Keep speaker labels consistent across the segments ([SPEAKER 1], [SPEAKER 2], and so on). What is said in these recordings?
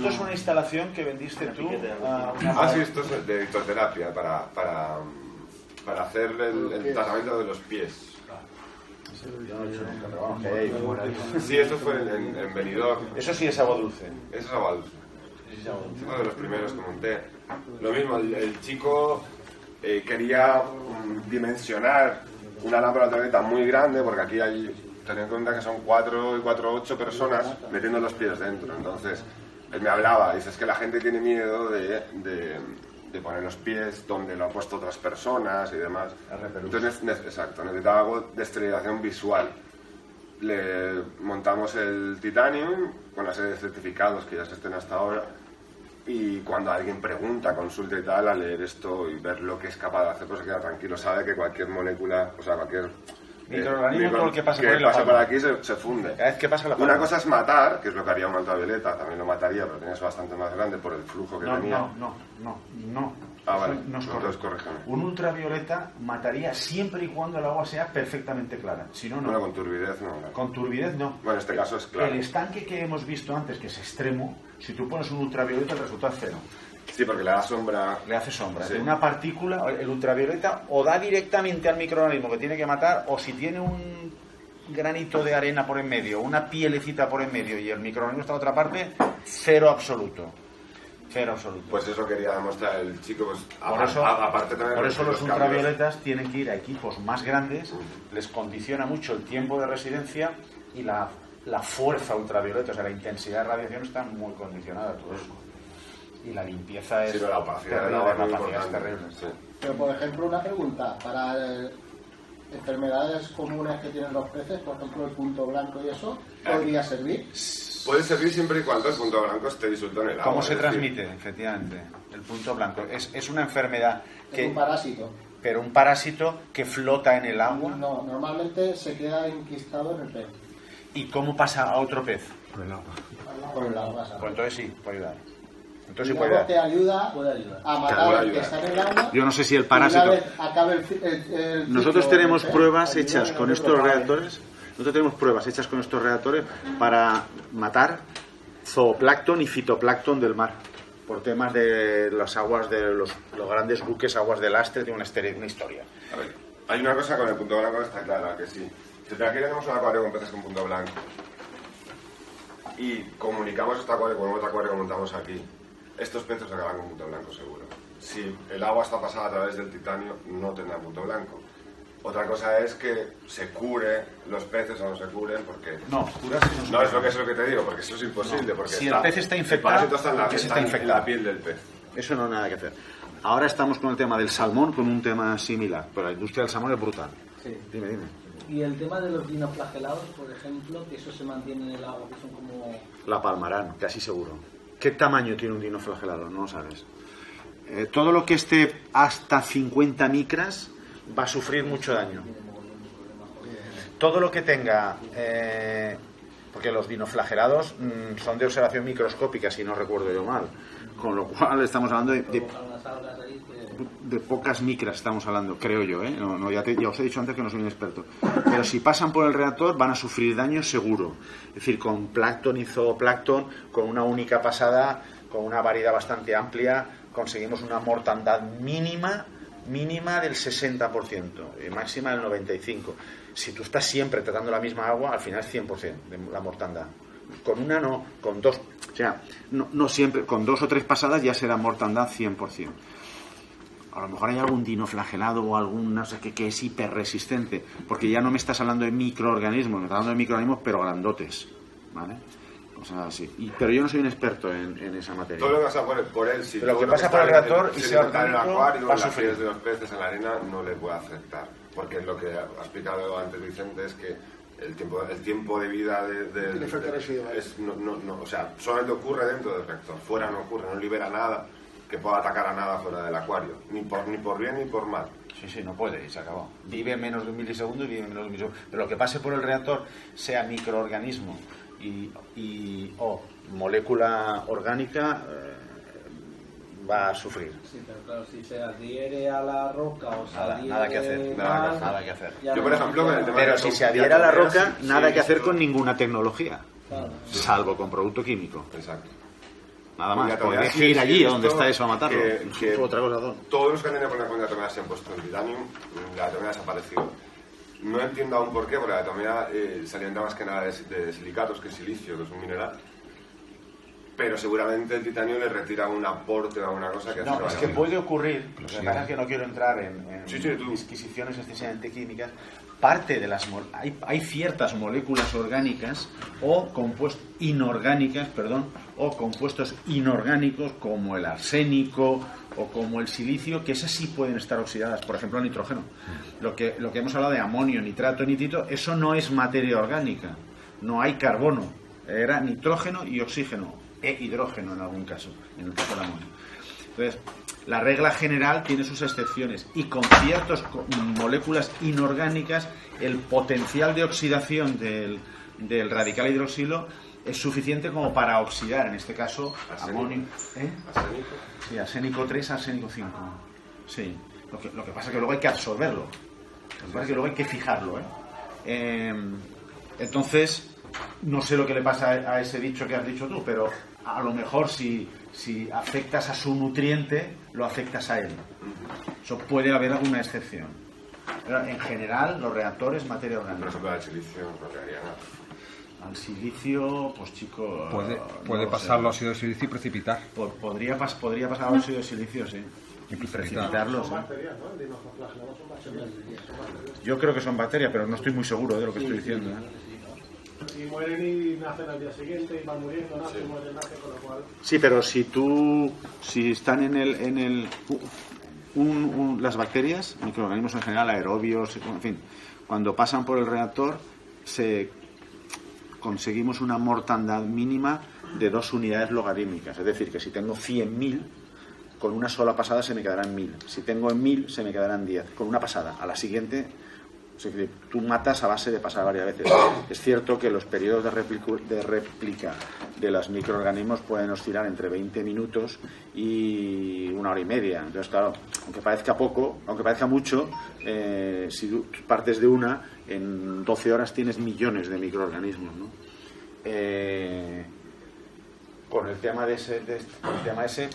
[SPEAKER 1] Esto es una instalación que vendiste tú a
[SPEAKER 2] una... sí, esto es de hidroterapia para hacer el tratamiento de los pies. Sí, eso fue en Benidorm.
[SPEAKER 1] Eso sí es agua dulce.
[SPEAKER 2] Eso es agua dulce. Uno de los primeros que monté. Lo mismo, el chico quería dimensionar una lámpara ultravioleta muy grande, porque aquí hay, ten en cuenta que son 8 personas metiendo los pies dentro. Entonces, él me hablaba, dice, es que la gente tiene miedo de poner los pies donde lo han puesto otras personas y demás. Entonces, exacto, necesitaba algo de esterilización visual. Le montamos el Titanium con una serie de certificados que ya se estén hasta ahora, y cuando alguien pregunta, consulta y tal, a leer esto y ver lo que es capaz de hacer, pues se queda tranquilo, sabe que cualquier molécula, o sea, cualquier
[SPEAKER 1] microorganismo, todo lo que pasa
[SPEAKER 2] por aquí se funde.
[SPEAKER 1] Cada vez que pasa
[SPEAKER 2] una cosa es matar, que es lo que haría una ultravioleta, también lo mataría, pero tienes bastante más grande por el flujo que tenía.
[SPEAKER 1] No.
[SPEAKER 2] Ah, vale,
[SPEAKER 1] no es
[SPEAKER 2] entonces corrígeme.
[SPEAKER 1] Un ultravioleta mataría siempre y cuando el agua sea perfectamente clara. Si no, no.
[SPEAKER 2] Bueno, con turbidez no.
[SPEAKER 1] Con turbidez no.
[SPEAKER 2] Bueno, en este caso es claro.
[SPEAKER 1] El estanque que hemos visto antes, que es extremo, si tú pones un ultravioleta, el resultado es cero.
[SPEAKER 2] Sí, porque le da sombra.
[SPEAKER 1] Le hace sombra.
[SPEAKER 2] Sí.
[SPEAKER 1] De una partícula, el ultravioleta o da directamente al microorganismo que tiene que matar, o si tiene un granito de arena por en medio, una pielecita por en medio y el microorganismo está en otra parte, cero absoluto. Cero absoluto.
[SPEAKER 2] Pues eso quería demostrar el chico. Pues,
[SPEAKER 1] por eso los ultravioletas tienen que ir a equipos más grandes, les condiciona mucho el tiempo de residencia y la fuerza ultravioleta, o sea, la intensidad de radiación está muy condicionada a todo eso. Y la limpieza es
[SPEAKER 2] la opacidad
[SPEAKER 1] es terrible.
[SPEAKER 2] Sí.
[SPEAKER 3] Pero, por ejemplo, una pregunta, para enfermedades comunes que tienen los peces, por ejemplo, el punto blanco y eso, ¿podría servir?
[SPEAKER 2] Puede servir siempre y cuando el punto blanco esté disuelto en el agua.
[SPEAKER 1] ¿Cómo se transmite? Efectivamente, el punto blanco. Es una enfermedad que...
[SPEAKER 3] Es un parásito.
[SPEAKER 1] Pero un parásito que flota en el agua.
[SPEAKER 3] No, normalmente se queda enquistado en el pez.
[SPEAKER 1] ¿Y cómo pasa a otro pez?
[SPEAKER 4] Por el agua.
[SPEAKER 3] Por el agua.
[SPEAKER 1] Pues entonces sí, puede ayudar.
[SPEAKER 3] Entonces sí puede ayudar. Te ayuda a matar el que está en el agua.
[SPEAKER 1] Yo no sé si el parásito...
[SPEAKER 3] Una vez acabe el
[SPEAKER 1] Nosotros tenemos pruebas hechas con estos reactores. Nosotros tenemos pruebas hechas con estos reactores para matar zooplancton y fitoplancton del mar, por temas de las aguas de los grandes buques, aguas de lastre, tiene una historia.
[SPEAKER 2] A ver, hay una cosa con el punto blanco que está clara, que sí. Si aquí tenemos un acuario con peces con punto blanco y comunicamos este acuario con otro acuario que montamos aquí, estos peces acaban con punto blanco seguro. Si el agua está pasada a través del titanio, no tendrá punto blanco. Otra cosa es que se cure los peces o no se curen, porque...
[SPEAKER 1] No, curarse no se
[SPEAKER 2] No, es lo que te digo, porque eso es imposible.
[SPEAKER 1] No.
[SPEAKER 2] Porque
[SPEAKER 1] si el pez está infectado,
[SPEAKER 2] el parásito está en la piel del pez.
[SPEAKER 1] Eso no hay nada que hacer. Ahora estamos con el tema del salmón, con un tema similar, pero la industria del salmón es brutal.
[SPEAKER 5] Sí.
[SPEAKER 1] Dime.
[SPEAKER 5] Y el tema de los dinoflagelados, por ejemplo, que eso se mantiene en el agua, que son como...
[SPEAKER 1] La palmarán, casi seguro. ¿Qué tamaño tiene un dinoflagelado? No lo sabes. Todo lo que esté hasta 50 micras va a sufrir mucho daño. Todo lo que tenga... porque los dinoflagelados son de observación microscópica, si no recuerdo yo mal. Con lo cual estamos hablando de pocas micras, estamos hablando, creo yo, ¿eh? Ya os he dicho antes que no soy un experto. Pero si pasan por el reactor van a sufrir daño seguro. Es decir, con plancton y zooplancton, con una única pasada, con una variedad bastante amplia, conseguimos una mortandad mínima del 60%, y máxima del 95%. Si tú estás siempre tratando la misma agua, al final es 100% de la mortandad. Con una no, con dos, o sea, no siempre, con 2 o 3 pasadas ya será mortandad 100%. A lo mejor hay algún dinoflagelado o algún, no sé qué, que es hiperresistente, porque ya no me estás hablando de microorganismos, me estás hablando de microorganismos pero grandotes, ¿vale? O sea, sí. Pero yo no soy un experto en esa materia.
[SPEAKER 2] Todo lo que pasa por él, si
[SPEAKER 1] lo que pasa por el reactor y
[SPEAKER 2] se está en el acuario,
[SPEAKER 1] va a
[SPEAKER 2] las
[SPEAKER 1] sufrir.
[SPEAKER 2] pies de los peces en la arena no le puede afectar, porque lo que ha explicado antes Vicente es que el tiempo de vida o sea, solamente ocurre dentro del reactor, fuera no ocurre, no libera nada que pueda atacar a nada fuera del acuario, ni por bien ni por mal.
[SPEAKER 1] Sí, no puede, y se acabó. Vive menos de un milisegundo y vive menos de un milisegundo. Pero lo que pase por el reactor, sea microorganismo o molécula orgánica, va a sufrir.
[SPEAKER 5] Sí, pero claro, si se adhiere a la roca o se adhiere...
[SPEAKER 1] Nada que hacer. Nada que hacer.
[SPEAKER 2] Yo, por ejemplo, con el tema
[SPEAKER 1] pero si se adhiere a la roca, nada que hacer
[SPEAKER 2] visto...
[SPEAKER 1] con ninguna tecnología. Claro. Salvo con producto químico.
[SPEAKER 2] Exacto.
[SPEAKER 1] Nada más.
[SPEAKER 2] Diatomeas,
[SPEAKER 1] Podrías ir allí donde
[SPEAKER 2] esto
[SPEAKER 1] está eso a matarlo.
[SPEAKER 2] que
[SPEAKER 1] Otra cosa, Don.
[SPEAKER 2] todos los que han tenido problemas con diatomeas se han puesto en titanium, la diatomea ha desaparecido. No entiendo aún por qué, porque la diatomea se alimenta más que nada de silicatos que silicio, que es un mineral. Pero seguramente el titanio le retira un aporte o alguna cosa que hace
[SPEAKER 1] No, es que
[SPEAKER 2] vaya
[SPEAKER 1] puede ocurrir, lo que pasa es que no quiero entrar en disquisiciones excesivamente químicas. Parte de las hay ciertas moléculas orgánicas o compuestos inorgánicos como el arsénico o como el silicio, que esas sí pueden estar oxidadas, por ejemplo el nitrógeno. Lo que hemos hablado de amonio, nitrato, nitrito, eso no es materia orgánica, no hay carbono, era nitrógeno y oxígeno e hidrógeno en algún caso, en el caso del amonio. Entonces, la regla general tiene sus excepciones y con ciertas moléculas inorgánicas el potencial de oxidación del radical hidroxilo es suficiente como para oxidar, en este caso, amonio.
[SPEAKER 2] ¿Arsénico?
[SPEAKER 1] Sí, arsénico 3, arsénico 5. Sí. Lo que pasa es que luego hay que absorberlo. Lo que pasa es que luego hay que fijarlo. Entonces, no sé lo que le pasa a ese dicho que has dicho tú, pero a lo mejor si afectas a su nutriente, lo afectas a él. Eso puede haber alguna excepción. Pero en general, los reactores, materia orgánica.
[SPEAKER 2] Por ejemplo, el silicio no te haría nada.
[SPEAKER 1] Al silicio, pues chico...
[SPEAKER 4] Puede
[SPEAKER 1] no
[SPEAKER 4] pasar
[SPEAKER 1] sé.
[SPEAKER 4] el óxido de silicio y precipitar.
[SPEAKER 1] Podría pasar al óxido de silicio, sí. Y precipitarlo, sí.
[SPEAKER 3] Son bacterias, ¿no? El dinoflagelados son bacterias.
[SPEAKER 1] Yo creo que son bacterias, pero no estoy muy seguro de lo que estoy diciendo.
[SPEAKER 3] Y mueren y nacen al día siguiente y van muriendo, nacen, mueren, nacen, con lo cual...
[SPEAKER 1] Sí, pero si están las bacterias, microorganismos en general, aerobios, en fin, cuando pasan por el reactor conseguimos una mortandad mínima de 2 unidades logarítmicas. Es decir, que si tengo 100.000, con una sola pasada se me quedarán 1.000. Si tengo 1.000, se me quedarán 10. Con una pasada. A la siguiente, o sea, tú matas a base de pasar varias veces. Es cierto que los periodos de réplica de los microorganismos pueden oscilar entre 20 minutos y 1 hora y media. Entonces, claro, aunque parezca poco, aunque parezca mucho, si tú partes de una, en 12 horas tienes millones de microorganismos, ¿no? Con el tema ese,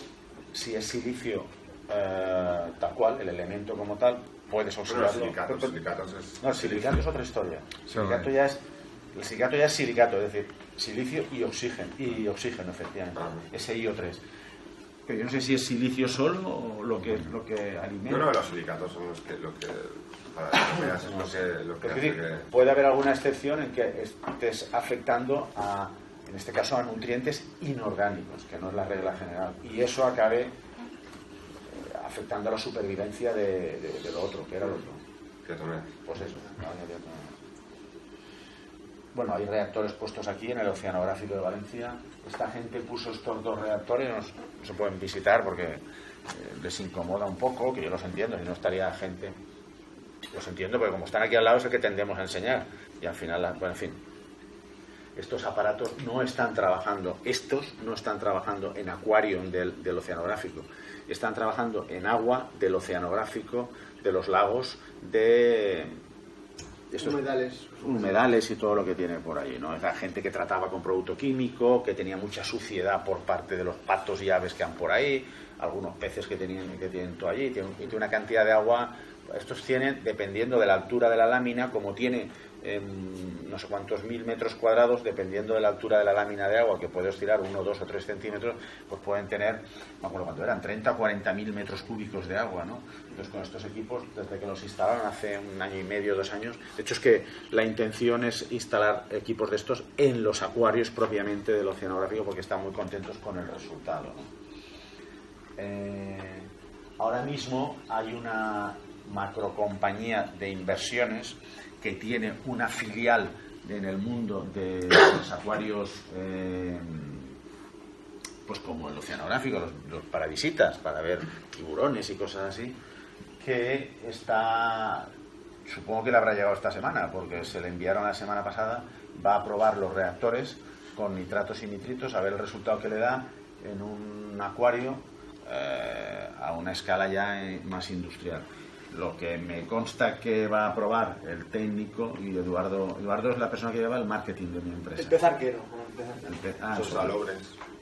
[SPEAKER 1] si es silicio tal cual, el elemento como tal, puedes oxidarlo. No, el silicato es otra historia. El silicato ya es silicato, es decir, silicio y oxígeno efectivamente, SiO3. Pero yo no sé si es silicio solo o lo que alimenta.
[SPEAKER 2] No, los silicatos son los que para que veas es lo que hace que...
[SPEAKER 1] Puede haber alguna excepción en que estés afectando en este caso a nutrientes inorgánicos, que no es la regla general, y eso acabe afectando a la supervivencia de lo otro, que era lo otro. Pues eso. Bueno, hay reactores puestos aquí en el Oceanográfico de Valencia. Esta gente puso estos 2 reactores, no se pueden visitar porque les incomoda un poco, que yo los entiendo, si no estaría gente... Los entiendo, porque como están aquí al lado es el que tendemos a enseñar. Y al final, bueno, en fin, estos aparatos no están trabajando en acuario del oceanográfico, están trabajando en agua del oceanográfico, de los lagos, de estos humedales y todo lo que tiene por ahí, ¿no? Es la gente que trataba con producto químico, que tenía mucha suciedad por parte de los patos y aves que han por ahí, algunos peces que tienen todo allí, tiene una cantidad de agua. Estos tienen, dependiendo de la altura de la lámina, como tiene no sé cuántos 1000 metros cuadrados, dependiendo de la altura de la lámina de agua, que puede oscilar 1, 2 o 3 centímetros, pues pueden tener, me acuerdo cuánto eran, 30 o 40.000 metros cúbicos de agua, ¿no? Entonces, con estos equipos, desde que los instalaron hace 1 año y medio, 2 años, de hecho es que la intención es instalar equipos de estos en los acuarios propiamente del oceanográfico, porque están muy contentos con el resultado, ¿no? Ahora mismo hay una macrocompañía de inversiones que tiene una filial en el mundo de los acuarios, pues como el oceanográfico, los paradisitas, para ver tiburones y cosas así, que está, supongo que le habrá llegado esta semana, porque se le enviaron la semana pasada, va a probar los reactores con nitratos y nitritos, a ver el resultado que le da en un acuario a una escala ya más industrial. Lo que me consta que va a aprobar el técnico, y Eduardo es la persona que lleva el marketing de mi empresa.
[SPEAKER 6] El pez arquero.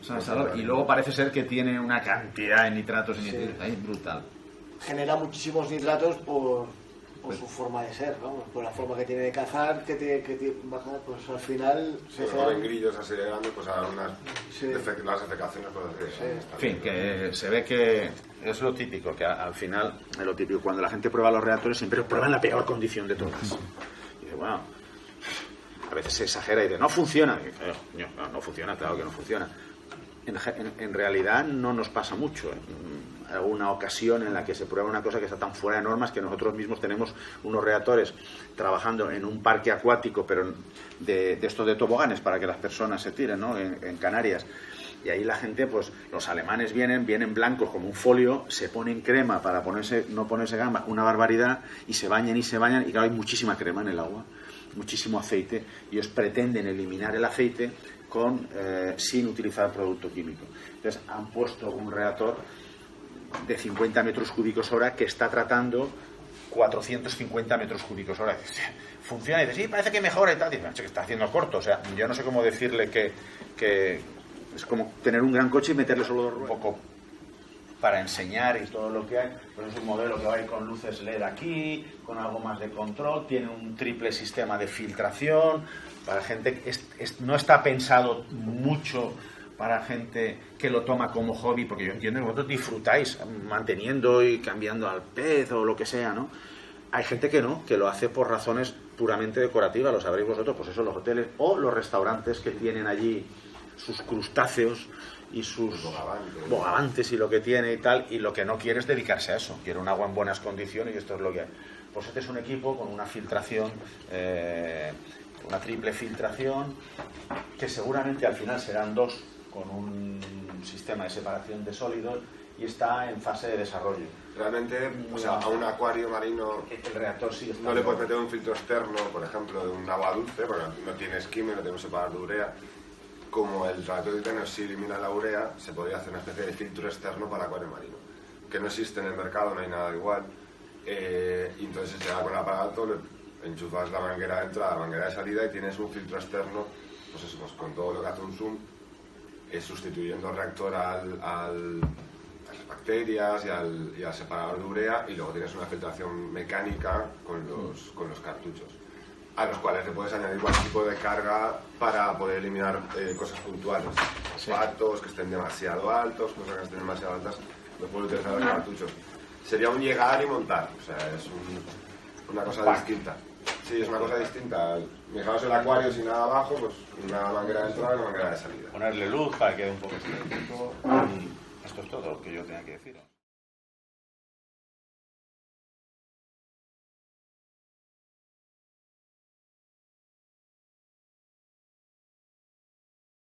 [SPEAKER 2] Son salobres.
[SPEAKER 1] Y luego parece ser que tiene una cantidad de nitratos y nitritos ahí brutal.
[SPEAKER 6] Genera muchísimos nitratos por su forma de ser, ¿no? Por la forma que tiene de cazar, que te baja, pues al final se
[SPEAKER 2] Pues ven grillos así de grandes, pues a unas las defecaciones, pues
[SPEAKER 1] En fin, que se ve que es lo típico, que al final es lo típico. Cuando la gente prueba los reactores siempre prueban la peor condición de todas. Y dice, bueno, a veces se exagera y dice, no funciona. Y dice, no funciona, claro que no funciona. En realidad no nos pasa mucho. Alguna ocasión en la que se prueba una cosa que está tan fuera de normas que nosotros mismos tenemos unos reactores trabajando en un parque acuático, pero de estos de toboganes para que las personas se tiren, ¿no? En Canarias. Y ahí la gente, pues los alemanes vienen blancos como un folio, se ponen crema para no ponerse gamba, una barbaridad, y se bañan, y claro, hay muchísima crema en el agua, muchísimo aceite, y ellos pretenden eliminar el aceite sin utilizar producto químico. Entonces han puesto un reactor de 50 metros cúbicos hora que está tratando 450 metros cúbicos hora. Funciona, y dice, sí, parece que mejora y tal. Dice, que está haciendo corto. O sea, yo no sé cómo decirle que es como tener un gran coche y meterle solo un poco para enseñar y todo lo que hay. Pues es un modelo que va a ir con luces LED aquí, con algo más de control, tiene un triple sistema de filtración. Para gente, no está pensado mucho para gente que lo toma como hobby, porque yo entiendo que vosotros disfrutáis manteniendo y cambiando al pez o lo que sea, ¿no? Hay gente que no, que lo hace por razones puramente decorativas, lo sabréis vosotros, pues eso, los hoteles o los restaurantes que tienen allí sus crustáceos y sus bogavantes y lo que tiene y tal, y lo que no quiere es dedicarse a eso, quiere un agua en buenas condiciones y esto es lo que hay. Pues este es un equipo con una filtración, una triple filtración, que seguramente al final serán dos, con un sistema de separación de sólidos, y está en fase de desarrollo.
[SPEAKER 2] Realmente, o sea, a un acuario marino
[SPEAKER 1] el reactor sí está,
[SPEAKER 2] no le puedes meter un filtro externo, por ejemplo, de un agua dulce, porque no tiene esquime, no tenemos separador de urea. Como el reactor de titanio sí elimina la urea, se podría hacer una especie de filtro externo para acuario marino, que no existe en el mercado, no hay nada igual. Y entonces se llega con el aparato, le enchufas la manguera de entrada, la manguera de salida, y tienes un filtro externo, pues eso, pues con todo lo que hace un zoom, sustituyendo el reactor a las bacterias y al separador de urea, y luego tienes una filtración mecánica con los cartuchos, a los cuales le puedes añadir cualquier tipo de carga para poder eliminar cosas puntuales, patos que estén demasiado altos, cosas que estén demasiado altas, los puedes utilizar los cartuchos. Sería un llegar y montar, o sea, es una cosa distinta. Sí, es una cosa distinta. Dejaros el acuario sin nada abajo, pues una manguera de entrada y una manguera de salida.
[SPEAKER 1] Ponerle luz para que quede un poco estético. Y esto es todo lo que yo tenía que decir.